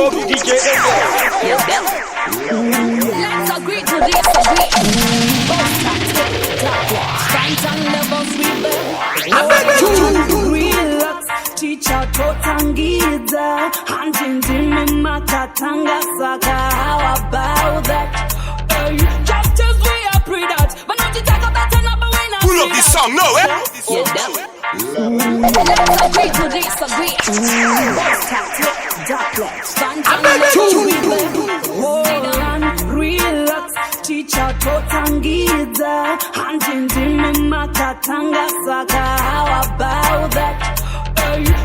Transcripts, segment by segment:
love DJ ENDLEZZ. Let's agree to disagree. Both sides fight and levels rebel. Relax, teacher totangiza. Hunting team makatanga saga. How about that? Just as we are pre-that, but not to talk about another way now. Pull up this song now, eh? Let's agree to disagree. Both sides fight and levels rebel. Hold on, relax, teacher totangiza. Hunting team makatanga saga. How about that?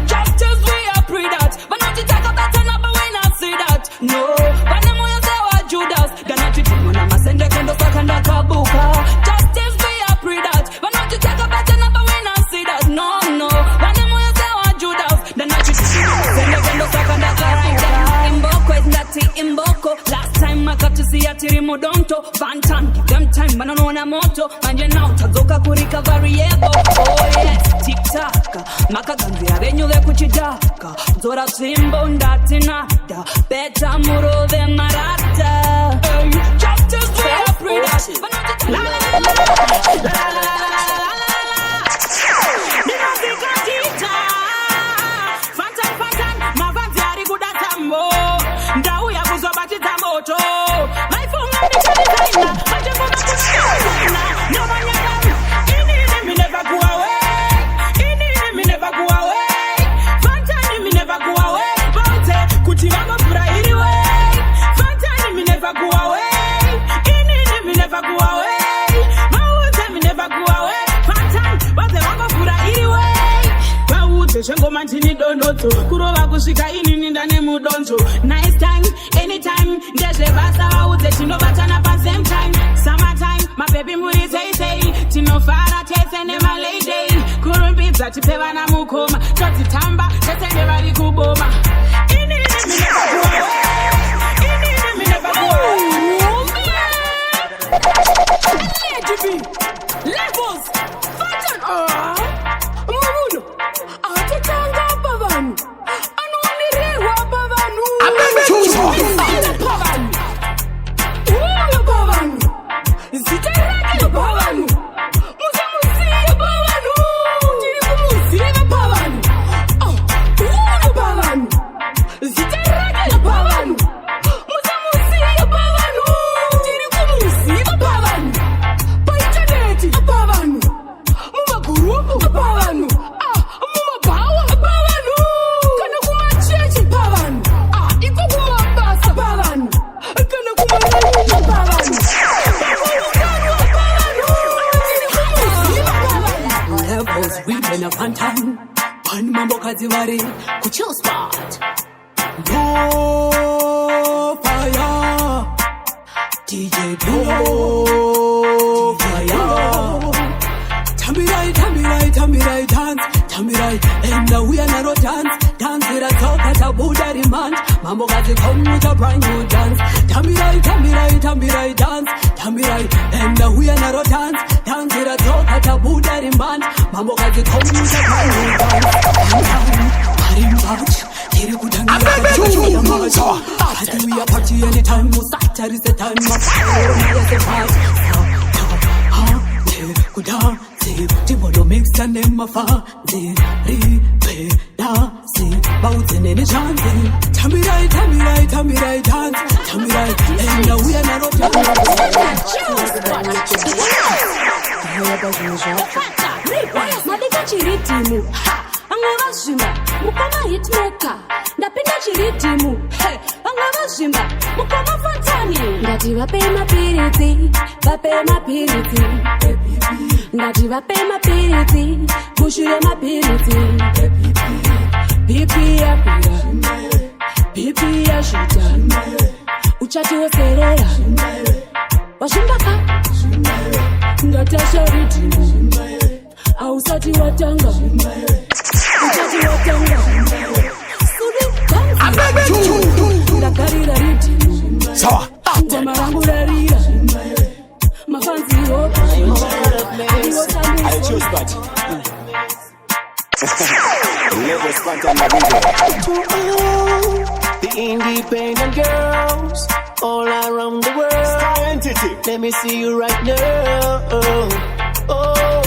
Just as we are pre-that, but not to talk about another way now see that. No, but them will say what Judas. Gonna treat him when I'm a sender kendo sakanda kabuka. Just as we are pre-that, but not to talk about another way now see that. No, no, but them will say what Judas. Then I treat him sender kendo sakanda kabuka. Imboko is nati imboko. Last time I got to see a tirimodonto. Fantan, give them time, but I don't want a moto. And you know, tazoka kurika variable. Oh yes, TikTok. Makaganzira benyuve kuchidaka. Zora timbo ndati nada. Beta muro ve marata. Just as we are pre-that. La la la la la la la la la. Ninazika tita. Fantan fantan. Mavanzi ari kudatambo. Ndau ya kuzobachita moto. Life on me chalizaina. Majengo makuna. No manyana. Ini me never go away. Me never go away. Fantani me never go away. Bounce kuchiwanga furahiri way. Fantani me never go away. Ini me never go away. Bounce me never go away. Fantani bounce wanga furahiri way. Bounce shengo mantini dondoto. Kurova kusika ini ndane mudonzo. Nice time, anytime. Deshe basa bounce chino batana pa same time. Summertime, my baby muri say. Chino fara tese never lady. Kurumbiza chipewa na mukoma. Choti tamba, tese never di kuboma. Ini me never go away. Ini me never go away. Levels, Fatan. Muruno, atutanga pavanu. Anoni rewa pavanu. Pavanu. Pavanu. Zitereke pavanu. One mambo kaziwari kuchill spot. No fire. DJ Pro fire. Tell me right, dance. Tell me right, and now we are not dance. Dance with a talk at a Buddha demand. Mambo kazi come with a brand new dance. Tell me right, dance. Tell me right, and now we are not dance. Dance with a talk at a Buddha demand. Mambo kazi come with a brand new dance. We are party anytime, we start at the time. Good down, see, Tibolo mix and name of a see, bouncing in a chance. Tell me right, dance. Tell me right, and now we are not Mukoma hitmaker, ndapinda chiritimu. Hey, angavazvimba, mukoma fatani. Ndati vape mapiriti. Ndati vape mapiriti, mushure mapiriti. Pipi ya pira, pipi ya shita. Uchati woserera, washimbaka. Ndatasha ritimu, ausati watanga. Uchati watanga. Suri kanzi, ndakarira ritimu. Sawa. Ngoma rangu rarira. Mafanzi yote. I choose that. Level spot on my video. The Independent girls all around the world. Let me see you right now. Oh.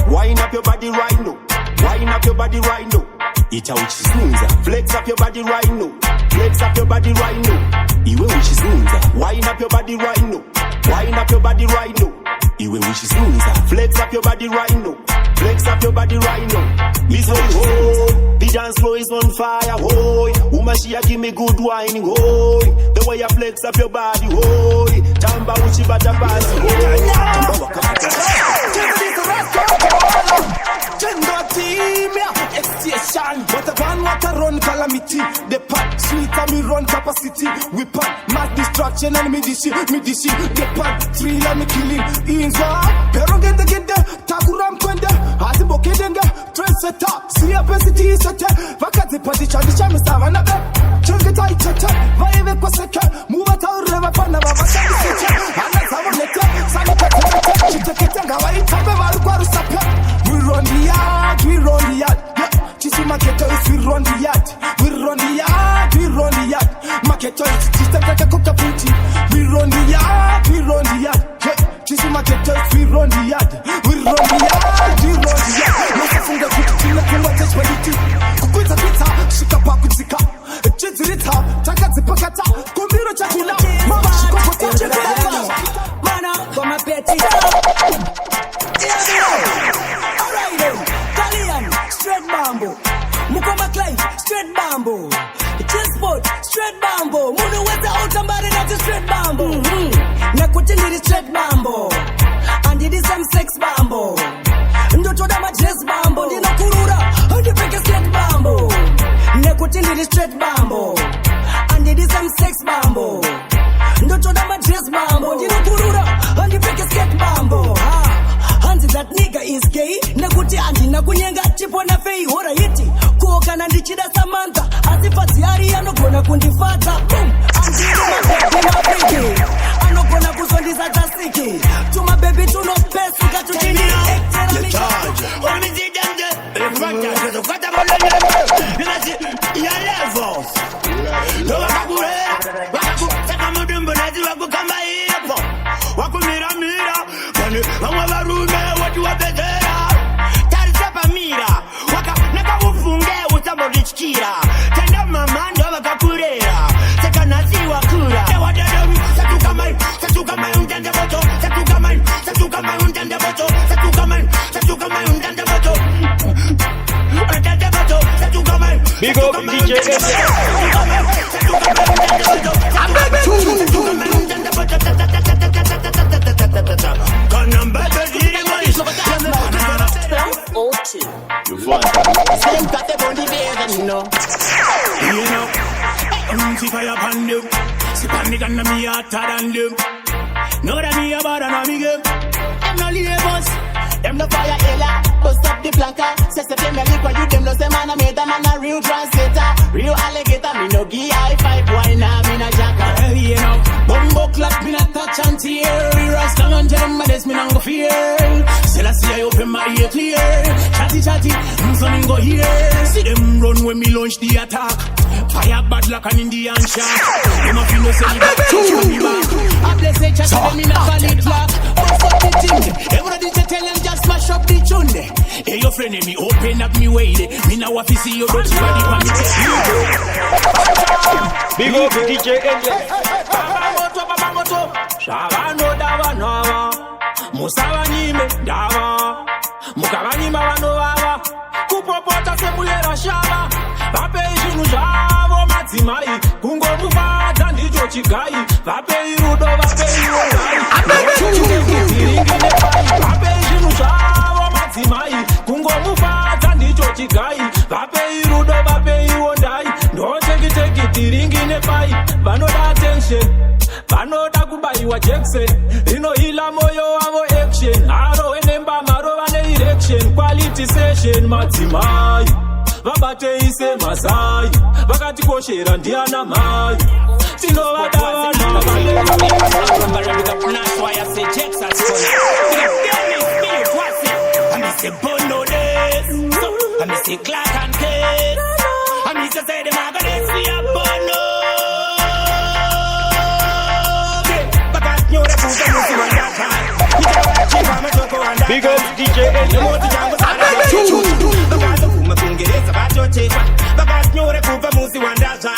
Wind up your body right now. Wind up your body right now. It out snoozer. Flex up your body right now. Flex up your body right now. Iwe which is snoozer. Wind up your body right now. Wind up your body right now. Iwe which is snoozer. Flex up your body right now. Flex up your body right now. Listen, oh, the dance floor is on fire, oh. Woman, she a give me good wine, oh. The way you flex up your body, oh. Tamba uchi bata pasi, oh. Gender team, yeah, extension. What a van, what a run calamity. The part sweet and me run capacity. We part mass destruction and me dishi. The part thrill and me killing. Inza, pero get the takuram kwende. Hati boke denga, trendsetter. See a pesiti sete. Vakati pati chandi chami savana be. Chungeta ichete, vaive kwa seke. Move at our river panda baba chandi sete. Ana savonete, sanipete. Chitekete ngawa itabe varu kwa rusape. We run the yard, we run the yard. Yeah, Chisi Maketo is we run the yard. We run the yard, we run the yard. Maketo is Chisi Kaka Kuka Puti. We run the yard, we run the yard. Yeah, Chisi Maketo is we run the yard. We run the yard, we run the yard. Masa funga kuchina kumba teshwaliti. Kukuita pita, shikapa kutzika. Chizirita, takati pakata. Kumbiro chakula. Mama shikokote chakula. Mana, kwa mapeti. Alright then, Italian, straight bambo. Mukoma Clive, straight bambo. Chessboard, straight bambo. Munu weta outambari nati straight bambo. Nakutindiri straight bambo. And it is some sex bambo. Ndoto dama dress bambo. Ndina kurura, handi peke straight bambo. Nakutindiri straight bambo. And it is some sex bambo. Ndoto dama dress bambo. Ndina kurura, handi peke straight bambo. Hanzi that nigga is gay. Nakuti andi nakunyenga chipo na fei hora hiti. Kuoka na ndichida Samantha. Asifati ari anokona kundifata. Boom. Andi numa baby. Anokona kusondiza tasiki. Tuma baby tuno pesu katuchini. You charge. When me see them there, in front of you, so cut up on the level. You know see, your levels. No wakakure, saka mudumbu nezi wakukamba hipo. Wakumira mira, kani wangwa rume watu wapetera. Tarisapa mira, waka naka ufunge utabodichkira. Tenda mamando wakakurera, seka nasi wakura. Ewa dedem, satuka mai untende boto. Satuka mai untende boto. Satuka mai untende boto. Untende boto, satuka mai. Big up DJ You fun. Same cut up on the bed, you know. You know, see fire upon them. See panic and me hotter than them. Know that me about an amigo. I'm not labels. Them no fire ella, bust up the flanker. Say them a lick for you, them no say man a made a man a real translator. Real alligator, me no give high five, why nah, me na jacker. Hey, you know, bumbo clap, me na touch and tear. Rasta man them, but this me not go fear. Still I see I open my ear clear. Chatty, something go here. See them run when me launch the attack. Fire bad like an Indian shot. Them a feel no say me back, me back. I bless it, chatty, them in a valid lock. Bust up the thing, everybody to tell them just smash up the tune. Hey, your friend, me open up me way. Me now want to see your dirty body for me. Big up DJ ENDLEZZ. Babamoto, Shavano dawa nawa. Musawa nime dawa. Mukabanyima wano wawa. Kupopota semuyera shava. Vape ishinu shavo matimai. Kungo mufata ndicho chigai. Vape irudo, vape irodai. Vape ishinu shavo matimai. Kungo mufata ndicho chigai. Vape irudo, vape irodai. Don't take it, tiringine pai. Vanoda attention. Vanoda kubaiwa Jackson. Ino ila moyo wavo action. Aro enemba maro wane erection. Quality session matimai. Vabate ise masai. Vakati koshera ndiana mai. Tino wadawa na vale. That's why I say Jackson's I say Bono this. I say Clark and Case. I say the Margaret see a Bono. Big up DJ ENDLEZZ. Bakazofuma kungereza vachochekwa vakanyore kubva musi wandatsva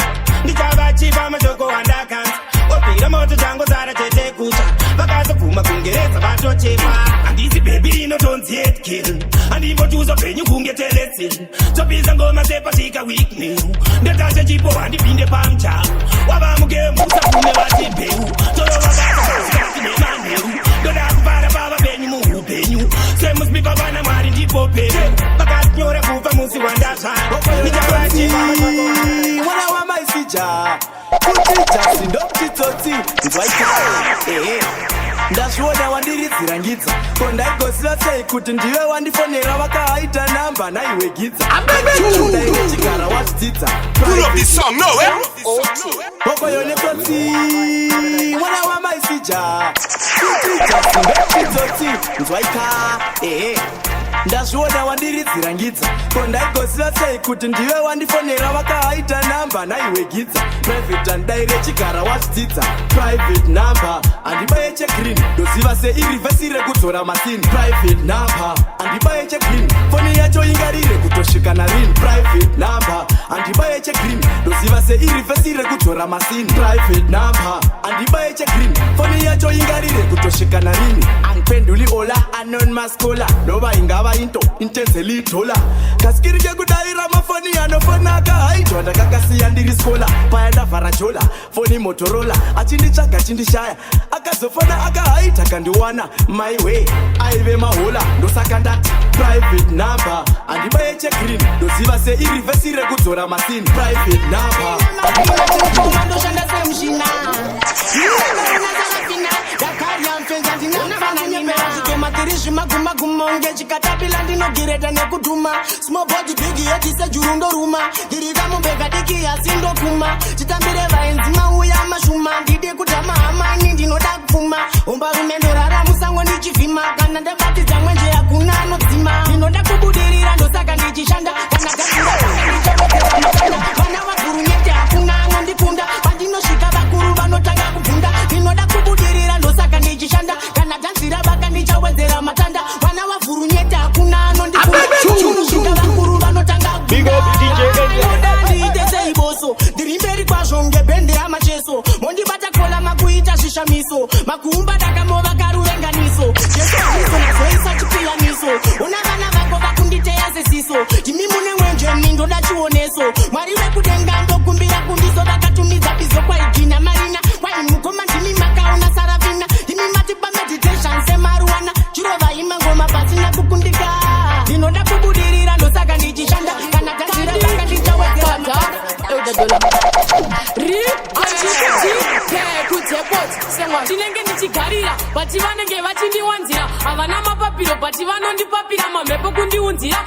ndichavachiva mashoko wandakanza opira moto changu zara chete kutsva vakazofuma kungereza vachochekwa handisi bebi inotonzi hetkil handimbotuzo penyu kunge telesil topisa ngoma sepasvika weeknew ndetashe chipo handipinde pamchau wavamugemusakume vachibheu torovavaasikati nemanheu ndoda kuvara baba penyu muhupenyu semusipipa vana mwari ndipo penyu vakanyora kubva musi wandatsva ndichavachiva mwana wamaisija kutija sindopchitsotsi nzwaika ndazviona wandiridzira ngidza ko ndaigosiva sei kuti ndiwe wandifonera vakahaita namba naiwegidza dainechigara wazvidzidza okoyonekotsi mwana wamaisija kutija sindopchitsotsi nzwaika ndazviona wandiridzira ngidza ko ndaigosiva sei kuti ndiwe wandifonera vakahaita namba naiwegidza private andairechigara wazvidzidza private number andibaye chegreen ndoziva seirivhesi rekudzora masini private number andibaye chegreen foni yacho ingarire kutosvika narini private number andibaye chegreen ndoziva seirivhesi rekudzora masini private number andibaye chegreen foni yacho ingarire kutosvika narini anpenduli ola anon maskola nova ingava into intenzelitola kasikiri kekudaira mafoni anofona akahaitwa ndakakasiya ndiri skola paya ndavhara jola foni motorola achinditsvaga achindishaya akazofana akahaita kandiwana my way aive mahola ndosaka ndati private number andibaye chegreen ndoziva seirivhesi rekudzora masini private number ndoshanda semushina matiri zvimagumaguma chikatapila ndinogireta nekudhuma small body big yeti sejurundoruma dirika mumbeka diki yasindokuma chitambire vaenzi mauya mashuma ndide kutama hamani ndinoda kupfuma umbarume ndorara musango ndichivhima kana ndabatidza mwenje hakuna anodzima ndinoda kubudirira ndosaka ndichishanda kana gaira vana vagurunyete hakuna anondikunda pandinosvika vakuru vanotanga kubvunda ndinoda kubudirira ndosaka ndichishanda kana dhanzira vaka ndichawedzera matanda vana vavhurunyete hakuna anondikunda vakuru vanotanga kubvunda seiboso ndiri mberi kwazvo ngebhende ramacheso mondibata kola makuita zvishamiso makuumba dakamova karurenganiso jesoiso nazoisa chipiyaniso ona vana vako vakunditeya sesiso timi mune mwenjeni ndoda chioneso mwari vekudenga ndokumbira kundiso vakatumidza bizo kwaigina marina kwai mukoma ndimi makaona saravina timi matipa meditation semaruwana chirova imangoma pasina kukundika ndinoda kubudirira ndosaka ndichishanda kana gazira vaka ndichawedzera tinenge ndichigarira bati vanenge vachindiwanzira havana mapapiro bati vanondipapira mamhepo kundiunzira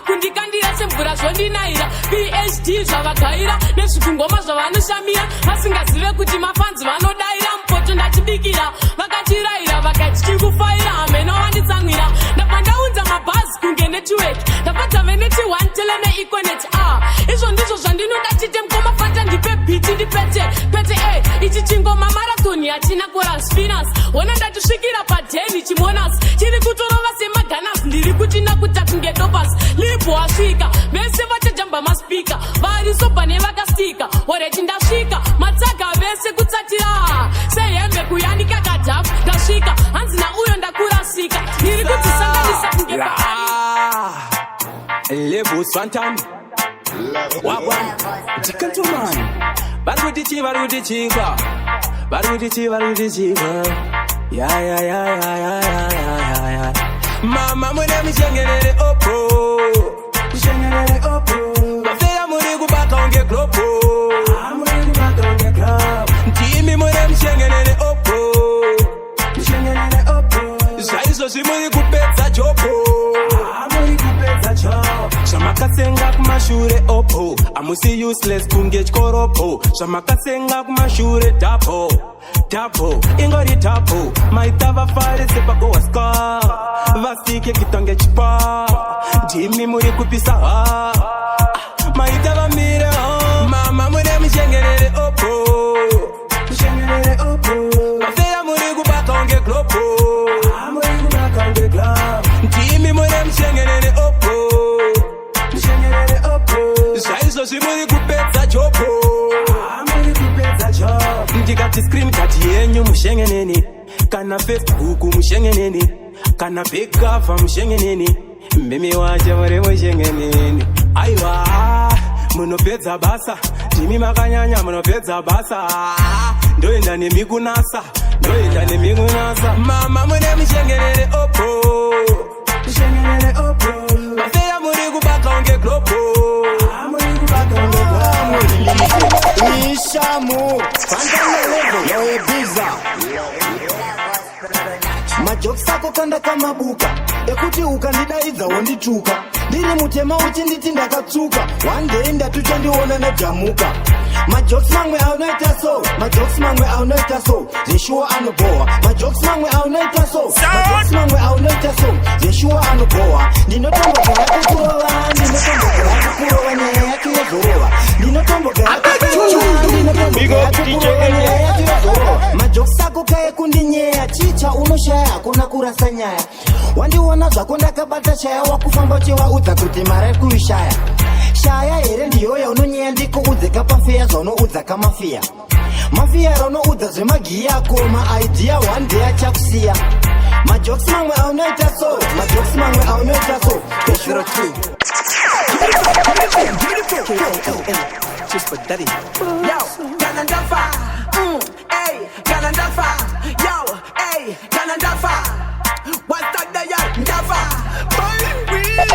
kundikandira semvura zvondinaira phd zvavagaira nezvikungoma zvavanoshamira vasingazive kuti mafanzi vanodaira mupoto ndachibikira vakatiraira vakati chikufaira hameno vanditsamwira ndabva ndaunza mabhazi kunge netiweki ndapadzave neti1 tele neeconet izvo ndizvo zvandinoda chite mukoma fata ndipe biti ndipete pete ichi chingoma marathoni hatina koras finas ona ndatisvikira padheni chimonas chiri kutorova semaganas ndiri kuchina kuta kunge dopas lipo asvika vese vachajamba maspika vari soba nevakastika wareti ndasvika matsaga vese kutsatira sehembe kuyanika kadhafu ndasvika hanzi nauyo ndakurasika ndiri kutisanganisa kunge levels fantani wagwa chikantumani varikudichiva ya mama mune michengerere opo vafeya muri kubaka unge glopo ntimi mune michengerere opo zvaizvozvi muri kupedza chopo zvamakatsenga kumashure opo amusi useless kunge chikoropo zvamakatsenga kumashure dhapo ingori dhapo maita vafare sepagowaska vasike kitange chipa ndimi muri kupisa maita vamire mama mune michengerere opo vafeya muri kubaka unge glopo screen kati yenyu mushengeneni, kana Facebook mushengeneni, kana bekafa mushengeneni, mimi wacha wale mushengeneni. Aiwa, munopedza basa, timi makanyanya munopedza basa. Ndoenda nemikunasa, ndoenda nemikunasa. Mama mune mushengeneni opo, mushengeneni opo. Mafeya muri kubaka unge globo, muri kubaka unge globo. Ishamu, Fantanelevo, yoe biza. Majokes ako kanda kama buka, ekuti ukandidaidza wondituka. Ndiri mutema uchinditi ndakatsuka, one day ndatuchandiona najamuka. Majokes mangwe aunoita so, majokes mangwe aunoita so, Yeshua anoboa. Majokes mangwe aunoita so, majokes mangwe aunoita so, Yeshua anoboa. Ndinotomboka yakukurowa, ndinotomboka yakukurowa nyaya yake yezorowa. Ndinotomboka yakukurowa, ndinotomboka yakukurowa nyaya yake yezorowa. Majokes ako kaye kundinyea, chicha unoshaya kuna kurasa nyaya. Wandiona zvako ndakabata shaya wakufamba chewaudza kuti mara kuishaya. Shaya here ndiyo yaunonyea ndiko udzeka pafeya zvaunoudza kamafia. Mafia raunoudza zvemagi yako maidea one day achakusiya. Majokes mamwe aunoita so, majokes mamwe aunoita so. Peshuro 2 just for daddy. Yo, Ganandafa. Hey, Ganandafa. Yo, hey, Ganandafa. What's that there, Dafa? Boy,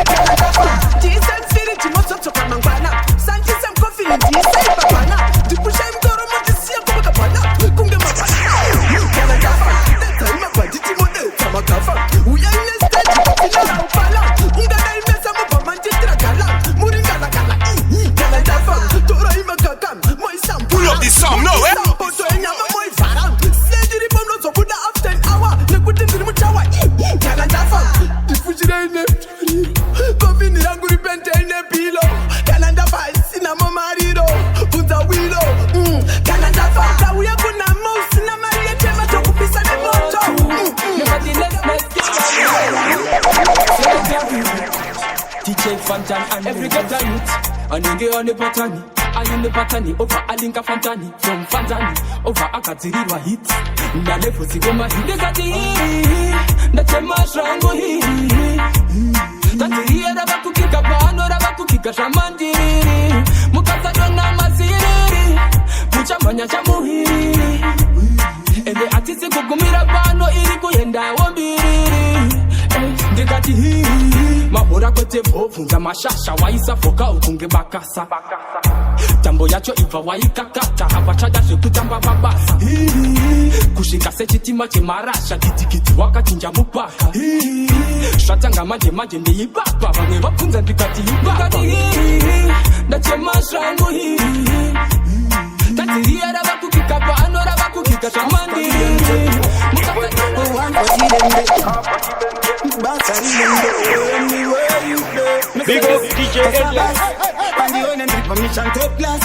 Ganandafa. Jesus spirit, you must talk about Mangana. Sanji some coffee, Jesus Babana. Dipusha mkoro mojisia kuboka pana. Kunge mapana. Ganandafa. Neta ima kwa jiti mode, tamakafa. Uya ine stage, papina la upala. Unga na imesa mpa manjitira gala. Muringa la gala. Ganandafa. Tora ima kakam, moi sam. Pull up this song, no, eh? Poto enyama moi faram. Sejiri pomno so buda after an hour. Nekuti ndiri muchawa. Ganandafa. Difujire ine. Kovini yangu ripente ine pilo. Ganandafa sina mamariro. Punta wilo. Ganandafa. Kawuya kuna mouse na maria tema tokupisa ne moto. DJ Fantan and every ghetto youth. And you get on the patani, I in the patani over Alinka Fantani. From Fantani over Akatirirwa hit. Ndalefu sigoma hit. Dekati ndachema shrango hit. Tatiria raba kukika pano raba kukika shamandiri. Mukasa dona masiri. Mucha manya chamuhiri. Ende atisi kukumira pano iri kuyenda wambiri. Dekati mahora kwete bofunza mashasha waisa foka ukunge bakasa. Tambo yacho iva waikakata hapachaja shekutamba babasa. Kushika sechitima chemarasha kitikiti wakachinja mupaka. Shatanga manje ndiyibaba vamwe vapunza ndikati ibaba. Ndachema shrango hii. Tatiria raba kukika pano raba kukika shamandiri. Big up DJ ENDLEZZ. Pandione permission top class.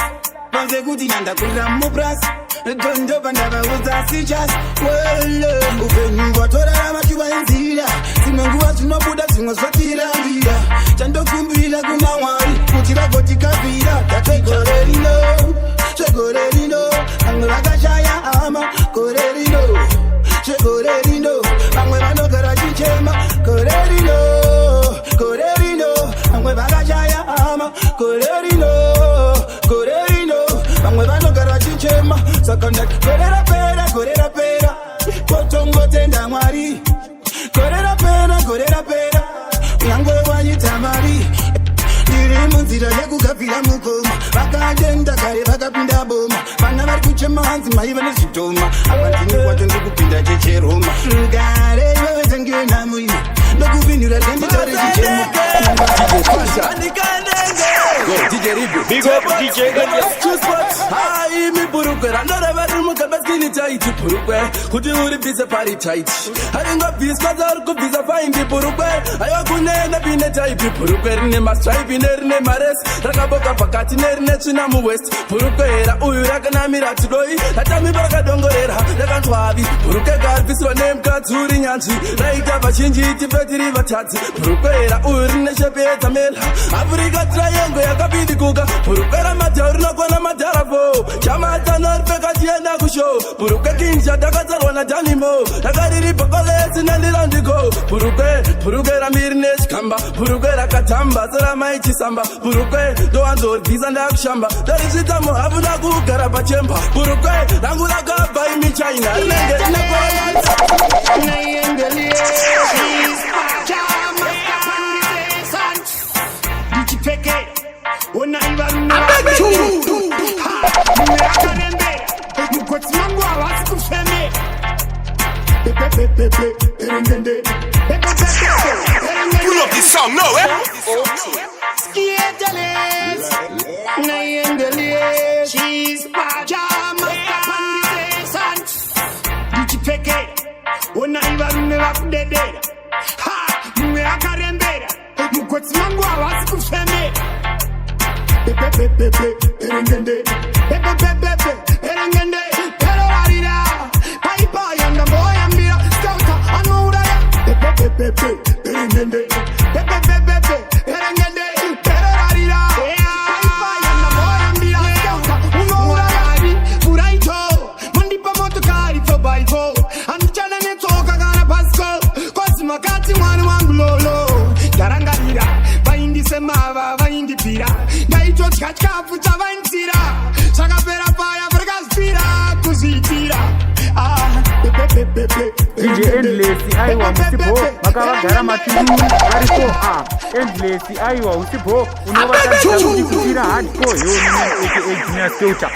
Banze kuti nanda kuramo brass. Dondo bandava uzasijas. Well, upenyu watora ramatuba enzira. Simenguwa tunobuda zingoswatira mbira. Chando kumbira kuna wari. Kutira goti kavira. Chegorerino. Angulakashaya ama. Korerino. Chegorerino. Angwe vanogara chichema. Korerino. Angwe vakashaya ama. Korerino. Angwe vanogara chichema. Sakandaki korera pera. Kotongo tenda mwari. Korera pera. Nyangwe wanyitamari. Ndiri munzira yekugapira mukoma. Vakadenda kare vakapinda boma. Vana vari kuchema hanzi maiva nezvitoma. Apatini kwacho ndikupinda checheroma. Rugare wewe zengena muine. Ndokuvinira tembitore chichema. DJ Riddim. Big up DJ ENDLEZZ. Hai mi burukwe randora varimu kabaskini taiti burukwe kuti uri bise pari taiti haringa biswa zauri kubvisa faindi burukwe aiwa kunene bine taipi burukwe rine mastripe nerine maresi rakaboka pakati nerine tsvina muwest burukwe hera uyu rakanamira tudoi ratamimba rakadongorera rakanzwavi burukwe garibvisirwa nemukadzi uri nyanzvi raita vazhinji tipetiri vatadzi burukwe hera uyu rine shepe yedzamela afrika triangle yakapindikuka burukwe ramadhau rinokwana madharavo chamatano ripeka tienda kusho Buruke kinja dakazarwa na Danimo Nakariri pakolesi nandirandiko Buruke ramirine shikamba Buruke rakatamba zara maichi samba Buruke doanzor visa ndakushamba Darizita muhavu na kugara pachemba Buruke rangu lakaba imi China Nenge nekoya Pull up this song now, she's pajama Una iba rumela kudedera Ha, mwe akarembera Mukoti mangu awasi kufeme Pepepepepe, erengende Pepepepepe, erengende Pero warira Paipa yanga mboya mbira Skauta, anura ya Pepepepepe, erengende Pepepepepe, erengende Pero warira Paipa yanga mboya mbira Skauta, anura ya Furaito, mandipa motokari 4x4 Andichana netoka gana pasko Kosi makati mwani wangu lolo Garangarira, vaindi semava, vaindi pira Gaito chikafu cha vaintira Shakapera paya, vragaspira, kuzitira DJ ENDLEZZ aiwa usipo makavagara matini ariko ENDLEZZ aiwa usipo unovata kuti kutira hardcore yo aka Junior Filter.